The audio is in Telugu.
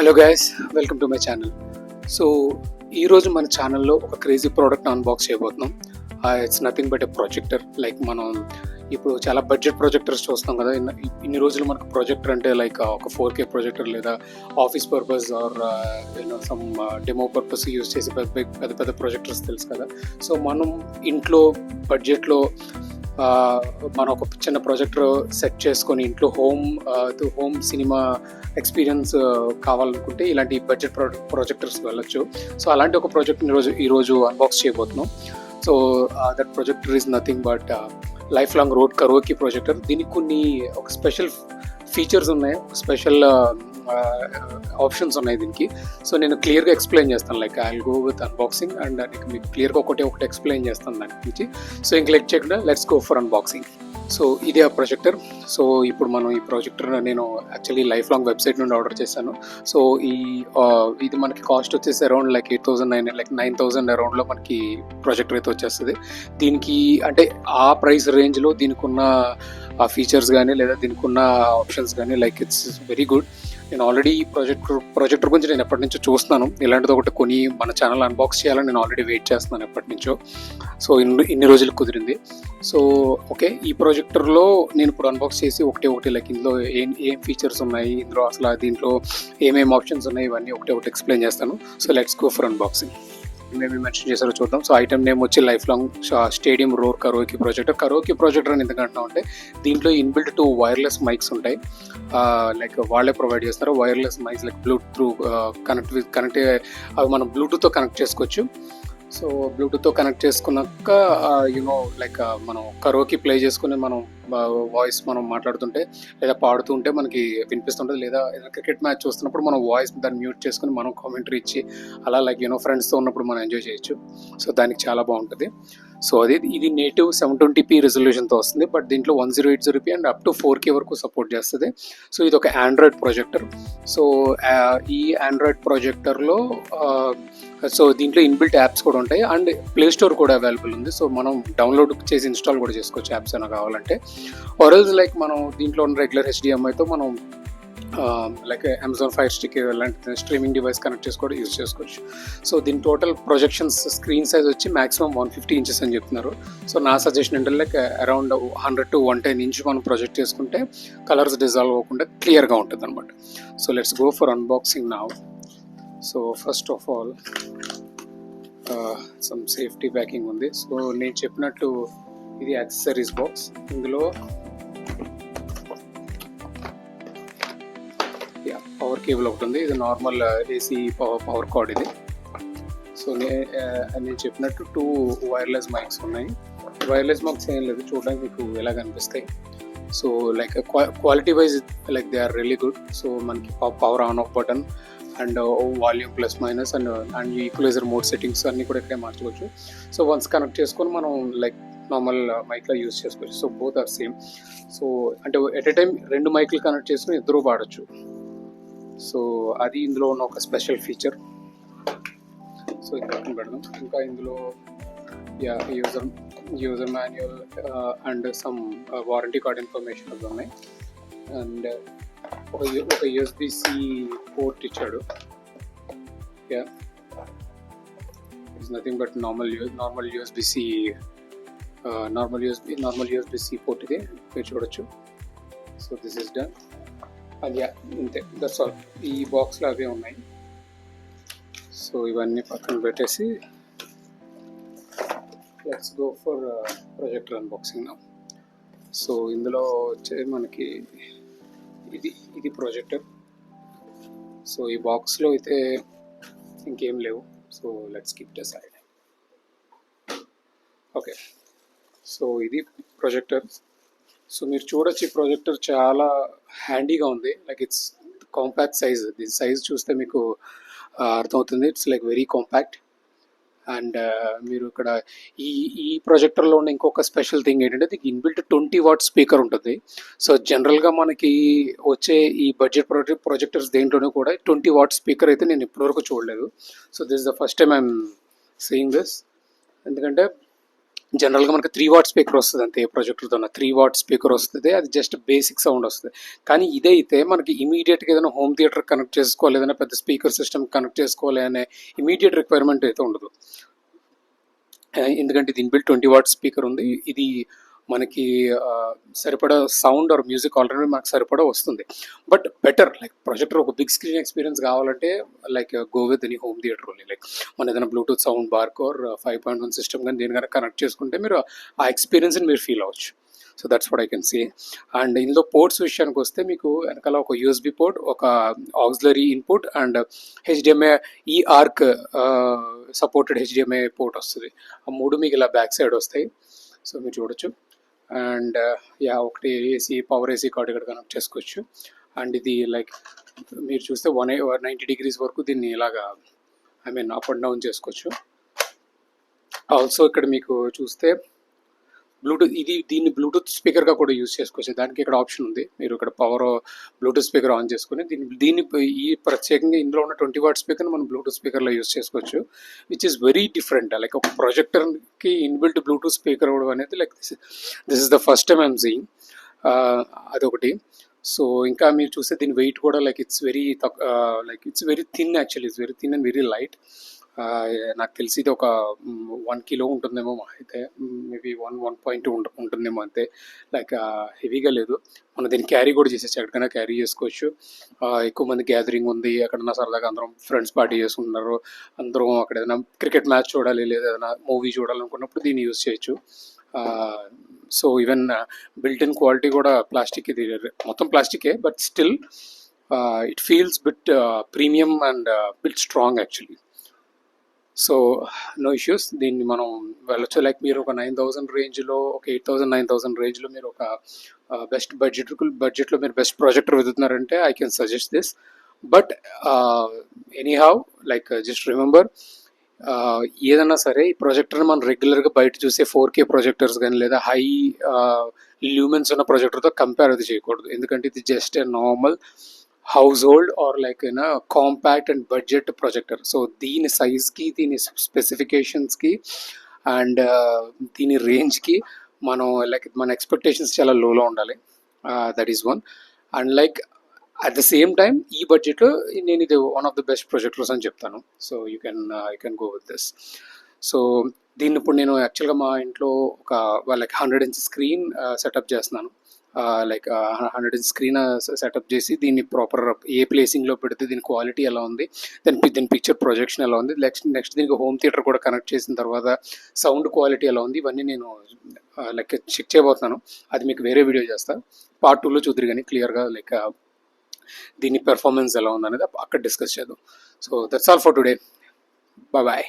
Hello guys, welcome to my channel. So ఈరోజు మన ఛానల్లో ఒక క్రేజీ ప్రోడక్ట్ అన్బాక్స్ చేయబోతున్నాం. It's nothing but a projector. Like మనం ఇప్పుడు చాలా బడ్జెట్ ప్రొజెక్టర్స్ చూస్తాం కదా. ఇన్ని రోజులు మనకు ప్రొజెక్టర్ అంటే లైక్ ఒక 4K ప్రొజెక్టర్ లేదా office purpose or some demo purpose use చేసే పెద్ద పెద్ద ప్రొజెక్టర్స్ తెలుసు కదా. సో మనం ఇంట్లో బడ్జెట్లో మనం ఒక చిన్న ప్రొజెక్టర్ సెట్ చేసుకొని ఇంట్లో హోమ్ సినిమా ఎక్స్పీరియన్స్ కావాలనుకుంటే ఇలాంటి బడ్జెట్ ప్రొజెక్టర్స్ వెళ్ళొచ్చు. సో అలాంటి ఒక ప్రాజెక్ట్ ఈరోజు అన్బాక్స్ చేయబోతున్నాం. So that projector is nothing but life long road karaoke projector. దీనికి కొన్ని ఒక స్పెషల్ ఫీచర్స్ ఉన్నాయి, స్పెషల్ ఆప్షన్స్ ఉన్నాయి దీనికి. సో నేను క్లియర్గా ఎక్స్ప్లెయిన్ చేస్తాను. Like I will go with unboxing and మీకు క్లియర్గా ఒకటి ఎక్స్ప్లెయిన్ చేస్తాను దాని గురించి. సో ఇంక లెట్ చేయకుండా let's go for unboxing. So ఇది ఆ ప్రొజెక్టర్. సో ఇప్పుడు మనం ఈ ప్రొజెక్టర్ నేను యాక్చువల్లీ లైఫ్ లాంగ్ వెబ్సైట్ నుండి ఆర్డర్ చేశాను. సో ఇది మనకి కాస్ట్ వచ్చేసి అరౌండ్ లైక్ 9,000 అరౌండ్లో మనకి ప్రొజెక్టర్ అయితే వచ్చేస్తుంది. దీనికి అంటే ఆ ప్రైస్ రేంజ్లో దీనికి ఉన్న ఫీచర్స్ కానీ లేదా దీనికి ఉన్న ఆప్షన్స్ కానీ లైక్ ఇట్స్ వెరీ గుడ్. నేను ఆల్రెడీ ఈ ప్రొజెక్టర్ గురించి నేను ఎప్పటి నుంచో చూస్తున్నాను. ఇలాంటిది ఒకటి కొని మన ఛానల్ అన్బాక్స్ చేయాలని నేను ఆల్రెడీ వెయిట్ చేస్తున్నాను ఎప్పటి నుంచో. సో ఇన్ని రోజులు కుదిరింది. సో ఓకే, ఈ ప్రొజెక్టర్లో నేను ఇప్పుడు అన్బాక్స్ చేసి ఒకటి లైక్ ఇందులో ఏం ఫీచర్స్ ఉన్నాయి, ఇందులో అసలు దీంట్లో ఏమేమి ఆప్షన్స్ ఉన్నాయి, ఇవన్నీ ఒకటి ఎక్స్ప్లెయిన్ చేస్తాను. So let's go for unboxing. మేము మెన్షన్ చేశారో చూద్దాం. సో ఐటమ్ నేమ్ వచ్చి life long stadium road karaoke projector అని ఎందుకంటున్నాం అంటే దీంట్లో ఇన్బిల్ట్ 2 వైర్లెస్ మైక్స్ ఉంటాయి. లైక్ వాళ్ళే ప్రొవైడ్ చేస్తారు wireless mics. Like bluetooth connect అవి మనం బ్లూటూత్తో కనెక్ట్ చేసుకోవచ్చు. సో బ్లూటూత్తో కనెక్ట్ చేసుకున్నాక లైక్ మనం కరోకి ప్లే చేసుకుని మనం వాయిస్ మనం మాట్లాడుతుంటే లేదా పాడుతూ ఉంటే మనకి వినిపిస్తుంటుంది. లేదా ఏదైనా క్రికెట్ మ్యాచ్ చూస్తున్నప్పుడు మనం వాయిస్ దాన్ని మ్యూట్ చేసుకుని మనం కామెంటరీ ఇచ్చి అలా లైక్ ఫ్రెండ్స్తో ఉన్నప్పుడు మనం ఎంజాయ్ చేయొచ్చు. సో దానికి చాలా బాగుంటుంది. సో ఇది నేటివ్ 720p రెజల్యూషన్తో వస్తుంది. బట్ దీంట్లో 1080p and up to 4K వరకు సపోర్ట్ చేస్తుంది. సో ఇది ఒక ఆండ్రాయిడ్ ప్రొజెక్టర్. సో ఈ ఆండ్రాయిడ్ ప్రొజెక్టర్లో సో దీంట్లో ఇన్బిల్ట్ యాప్స్ కూడా ఉంటాయి అండ్ ప్లే స్టోర్ కూడా అవైలబుల్ ఉంది. సో మనం డౌన్లోడ్ చేసి ఇన్స్టాల్ కూడా చేసుకోవచ్చు యాప్స్ అయినా కావాలంటే. ఆర్ఎల్స్ లైక్ మనం దీంట్లో ఉన్న రెగ్యులర్ HDMIతో మనం లైక్ అమెజాన్ ఫైర్ స్టిక్ లాంటి స్ట్రీమింగ్ డివైస్ కనెక్ట్ చేసి కూడా యూజ్ చేసుకోవచ్చు. సో దీని టోటల్ ప్రొజెక్షన్స్ స్క్రీన్ సైజ్ వచ్చి మాక్సిమం 150 ఇంచెస్ అని చెప్తున్నారు. సో నా సజెషన్ ఏంటంటే లైక్ అరౌండ్ 100 to 110 ఇంచ్ మనం ప్రొజెక్ట్ చేసుకుంటే కలర్స్ డిజాల్వ్ అవ్వకుండా క్లియర్గా ఉంటుంది అనమాట. So let's go for unboxing now. So first of all some safety packing ఉంది. సో నేను చెప్పినట్టు ఇది యాక్సెసరీస్ బాక్స్. ఇందులో పవర్ కేబుల్ ఒకటి ఉంది. ఇది నార్మల్ AC పవర్ కార్డ్ ఇది. సో నేను చెప్పినట్టు 2 వైర్లెస్ మైక్స్ ఉన్నాయి. వైర్లెస్ మైక్స్ ఏం లేదు, చూడడానికి మీకు ఎలా కనిపిస్తాయి. So like quality wise like they are really good. So మనకి power on off button and volume plus minus and equalizer mode settings అన్నీ కూడా ఇక్కడే మార్చుకోవచ్చు. సో వన్స్ కనెక్ట్ చేసుకొని మనం లైక్ నార్మల్ మైక్లో యూజ్ చేసుకోవచ్చు. So both are same. So అంటే ఎట్ ఎ టైం 2 మైక్లు కనెక్ట్ చేసుకుని ఇద్దరు వాడచ్చు. సో అది ఇందులో ఉన్న ఒక స్పెషల్ ఫీచర్. సో ఇక్కడ పెడదాం. ఇంకా ఇందులో user manual and some warranty card information అవి ఉన్నాయి. అండ్ ఒక USB-C పోర్ట్ ఇచ్చాడు. It's nothing but normal USB-C port ఇది మీరు చూడొచ్చు. So this is done. అది అంతే, దట్స్ ఆల్. ఈ బాక్స్లో అవే ఉన్నాయి. సో ఇవన్నీ పక్కన పెట్టేసి let's go for projector unboxing now. So ఇందులో వచ్చే మనకి ఇది ప్రొజెక్టర్. సో ఈ బాక్స్లో అయితే ఇంకేం లేవు. So let's keep it aside. Okay, so ఇది ప్రొజెక్టర్. సో మీరు చూడొచ్చు ఈ ప్రొజెక్టర్ చాలా హ్యాండీగా ఉంది. Like it's compact size. దీని సైజ్ చూస్తే మీకు అర్థమవుతుంది. It's like very compact. And మీరు ఇక్కడ ఈ ప్రొజెక్టర్లో ఉన్న ఇంకొక స్పెషల్ థింగ్ ఏంటంటే దీనికి ఇన్బిల్ట్ 20 వాట్ స్పీకర్ ఉంటుంది. సో జనరల్గా మనకి వచ్చే ఈ బడ్జెట్ ప్రొజెక్టర్స్ దేంట్లోనూ కూడా 20 వాట్ స్పీకర్ అయితే నేను ఇప్పటివరకు చూడలేదు. So this is the first time I'm seeing this. ఎందుకంటే జనరల్గా మనకి 3 వాట్ స్పీకర్ వస్తుంది అంతే, ఏ ప్రొజెక్టర్తో 3 వాట్ స్పీకర్ వస్తుంది, అది జస్ట్ బేసిక్ సౌండ్ వస్తుంది. కానీ ఇదైతే మనకి ఇమీడియట్గా ఏదైనా హోమ్ థియేటర్ కనెక్ట్ చేసుకోవాలి, ఏదైనా పెద్ద స్పీకర్ సిస్టమ్ కనెక్ట్ చేసుకోవాలి అనే ఇమీడియట్ రిక్వైర్మెంట్ అయితే ఉండదు. ఎందుకంటే ఇది ఇన్బిల్ట్ 20 వాట్ స్పీకర్ ఉంది. ఇది మనకి సరిపడా సౌండ్ ఆర్ మ్యూజిక్ ఆల్రెడీ మనకు సరిపడా వస్తుంది. బట్ బెటర్ లైక్ ప్రొజెక్టర్ ఒక బిగ్ స్క్రీన్ ఎక్స్పీరియన్స్ కావాలంటే like go with any home theater only. Like మన ఏదైనా bluetooth sound bar or 5.1 system కానీ దేని కనుక కనెక్ట్ చేసుకుంటే మీరు ఆ ఎక్స్పీరియన్స్ని మీరు ఫీల్ అవ్వచ్చు. So that's what I can see. And ఇందులో పోర్ట్స్ విషయానికి వస్తే మీకు వెనకాల ఒక యూఎస్బి పోర్ట్, ఒక ఆక్సిలరీ ఇన్పుట్ అండ్ హెచ్డిఎంఐ ఈ ఆర్క్ సపోర్టెడ్ హెచ్డిఎంఐ పోర్ట్ వస్తుంది. ఆ మూడు మీకు ఇలా బ్యాక్ సైడ్ వస్తాయి. సో మీరు చూడొచ్చు. అండ్ ఒకటి ఏసీ పవర్ ఏసీ కార్డ్ ఇక్కడ కనెక్ట్ చేసుకోవచ్చు. అండ్ ఇది లైక్ మీరు చూస్తే 190 డిగ్రీస్ వరకు దీన్ని ఇలాగా అప్ అండ్ డౌన్ చేసుకోవచ్చు. ఆల్సో ఇక్కడ మీకు చూస్తే బ్లూటూత్, దీన్ని బ్లూటూత్ స్పీకర్గా కూడా యూజ్ చేసుకోవచ్చు. దానికి ఇక్కడ ఆప్షన్ ఉంది, మీరు ఇక్కడ పవర్ బ్లూటూత్ స్పీకర్ ఆన్ చేసుకుని దీన్ని ఈ ప్రత్యేకంగా ఇందులో ఉన్న 20 వాట్ స్పీకర్ని మనం బ్లూటూత్ స్పీకర్లో యూజ్ చేసుకోవచ్చు, which is very different. Like ఒక ప్రొజెక్టర్కి ఇన్బిల్ట్ బ్లూటూత్ స్పీకర్ కూడా అనేది like this is the first time I'm seeing. అదొకటి. సో ఇంకా మీరు చూస్తే దీని వెయిట్ కూడా like it's very thin, actually it's very thin and very light. నాకు తెలిసి ఇది ఒక 1 కిలో ఉంటుందేమో, అయితే మేబీ 1.2 ఉంటుందేమో అంతే. లైక్ హెవీగా లేదు. మనం దీన్ని క్యారీ కూడా చేసేసి ఎక్కడికైనా క్యారీ చేసుకోవచ్చు. ఎక్కువ మంది గ్యాదరింగ్ ఉంది, ఎక్కడన్నా సరదాగా అందరం ఫ్రెండ్స్ పార్టీ చేసుకుంటున్నారు, అందరం అక్కడ ఏదైనా క్రికెట్ మ్యాచ్ చూడాలి లేదా ఏదైనా మూవీ చూడాలనుకున్నప్పుడు దీన్ని యూజ్ చేయొచ్చు. So even built in quality కూడా ప్లాస్టిక్, ఇది మొత్తం ప్లాస్టికే, but still it feels bit premium and bit strong actually. So no issues, దీన్ని మనం వెళ్ళొచ్చు. లైక్ మీరు ఒక 9,000 రేంజ్లో, ఒక 8,000 9,000 రేంజ్లో మీరు ఒక బెస్ట్ బడ్జెట్లో మీరు బెస్ట్ ప్రాజెక్టర్ వెతుకుతున్నారంటే I can suggest this. But anyhow like just remember, ఏదన్నా సరే ఈ ప్రొజెక్టర్ని మనం రెగ్యులర్గా బయట చూసే 4K ప్రొజెక్టర్స్ కానీ లేదా హై ల్యూమెన్స్ ఉన్న ప్రొజెక్టర్తో కంపేర్ అది చేయకూడదు. ఎందుకంటే ఇది just a normal house hold are like compact and budget projector. So దీని సైజ్కి, దీని స్పెసిఫికేషన్స్కి అండ్ దీని రేంజ్కి మనం లైక్ మన ఎక్స్పెక్టేషన్స్ చాలా లోలో ఉండాలి. That is one. And like at the same time ఈ బడ్జెట్లో నేను ఇది one of the best projectors అని చెప్తాను. So you can go with this. So దీన్ని ఇప్పుడు నేను యాక్చువల్గా మా ఇంట్లో ఒక లైక్ 100 ఇంచ్ స్క్రీన్ సెటప్ చేస్తున్నాను. లైక్ 100 ఇంచ్ స్క్రీన్ సెటప్ చేసి దీన్ని ప్రాపర్ ఏ ప్లేసింగ్లో పెడితే దీని క్వాలిటీ ఎలా ఉంది, దీని పిక్చర్ ప్రొజెక్షన్ ఎలా ఉంది, నెక్స్ట్ దీనికి హోమ్ థియేటర్ కూడా కనెక్ట్ చేసిన తర్వాత సౌండ్ క్వాలిటీ ఎలా ఉంది, ఇవన్నీ నేను లైక్ చెక్ చేయబోతున్నాను. అది మీకు వేరే వీడియో చేస్తాను, పార్ట్ 2లో చూద్దరు కానీ క్లియర్గా లైక్ దీని పెర్ఫార్మెన్స్ ఎలా ఉంది అనేది అక్కడ డిస్కస్ చేద్దాం. So that's all for today. Bye.